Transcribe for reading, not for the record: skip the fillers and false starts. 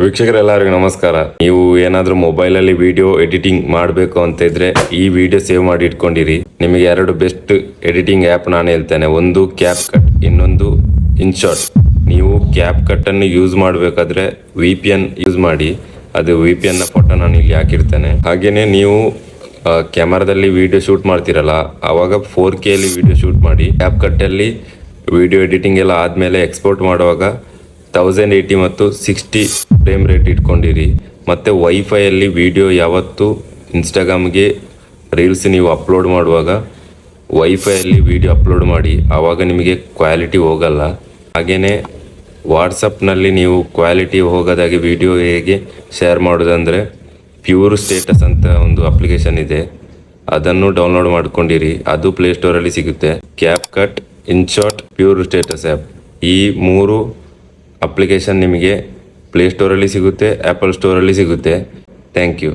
ವೀಕ್ಷಕರೆಲ್ಲರಿಗೂ ನಮಸ್ಕಾರ. ನೀವು ಏನಾದರೂ ಮೊಬೈಲಲ್ಲಿ ವಿಡಿಯೋ ಎಡಿಟಿಂಗ್ ಮಾಡಬೇಕು ಅಂತ ಇದ್ರೆ ಈ ವಿಡಿಯೋ ಸೇವ್ ಮಾಡಿ ಇಟ್ಕೊಂಡಿರಿ. ನಿಮಗೆ ಎರಡು ಬೆಸ್ಟ್ ಎಡಿಟಿಂಗ್ ಆ್ಯಪ್ ನಾನು ಹೇಳ್ತೇನೆ. ಒಂದು ಕ್ಯಾಪ್ ಕಟ್, ಇನ್ನೊಂದು ಇನ್ಶಾಟ್. ನೀವು ಕ್ಯಾಪ್ ಕಟ್ಟನ್ನು ಯೂಸ್ ಮಾಡಬೇಕಾದ್ರೆ VPN ಯೂಸ್ ಮಾಡಿ. ಅದು VPN ಫೋಟೋ ನಾನು ಇಲ್ಲಿ ಹಾಕಿರ್ತೇನೆ. ಹಾಗೆಯೇ ನೀವು ಕ್ಯಾಮರಾದಲ್ಲಿ ವಿಡಿಯೋ ಶೂಟ್ ಮಾಡ್ತೀರಲ್ಲ, ಆವಾಗ 4K ಅಲ್ಲಿ ವಿಡಿಯೋ ಶೂಟ್ ಮಾಡಿ. ಕ್ಯಾಪ್ ಕಟ್ಟಲ್ಲಿ ವಿಡಿಯೋ ಎಡಿಟಿಂಗ್ ಎಲ್ಲ ಆದಮೇಲೆ ಎಕ್ಸ್ಪೋರ್ಟ್ ಮಾಡುವಾಗ 1080 ಮತ್ತು 60 ಫ್ರೇಮ್ ರೇಟ್ ಇಟ್ಕೊಂಡಿರಿ. ಮತ್ತು ವೈಫೈಯಲ್ಲಿ ವಿಡಿಯೋ ಯಾವತ್ತು ಇನ್ಸ್ಟಾಗ್ರಾಮ್ಗೆ ರೀಲ್ಸ್ ನೀವು ಅಪ್ಲೋಡ್ ಮಾಡುವಾಗ ವೈಫೈಯಲ್ಲಿ ವಿಡಿಯೋ ಅಪ್ಲೋಡ್ ಮಾಡಿ, ಆವಾಗ ನಿಮಗೆ ಕ್ವಾಲಿಟಿ ಹೋಗಲ್ಲ. ಹಾಗೆಯೇ ವಾಟ್ಸಪ್ನಲ್ಲಿ ನೀವು ಕ್ವಾಲಿಟಿ ಹೋಗೋದಾಗಿ ವಿಡಿಯೋ ಹೇಗೆ ಶೇರ್ ಮಾಡೋದಂದರೆ ಪ್ಯೂರ್ ಸ್ಟೇಟಸ್ ಅಂತ ಒಂದು ಅಪ್ಲಿಕೇಶನ್ ಇದೆ, ಅದನ್ನು ಡೌನ್ಲೋಡ್ ಮಾಡ್ಕೊಂಡಿರಿ. ಅದು ಪ್ಲೇಸ್ಟೋರಲ್ಲಿ ಸಿಗುತ್ತೆ. CapCut, InShot, pure status app, ಈ ಮೂರು ಅಪ್ಲಿಕೇಶನ್ ನಿಮಗೆ ಪ್ಲೇಸ್ಟೋರಲ್ಲಿ ಸಿಗುತ್ತೆ, ಆ್ಯಪಲ್ ಸ್ಟೋರಲ್ಲಿ ಸಿಗುತ್ತೆ. Thank you.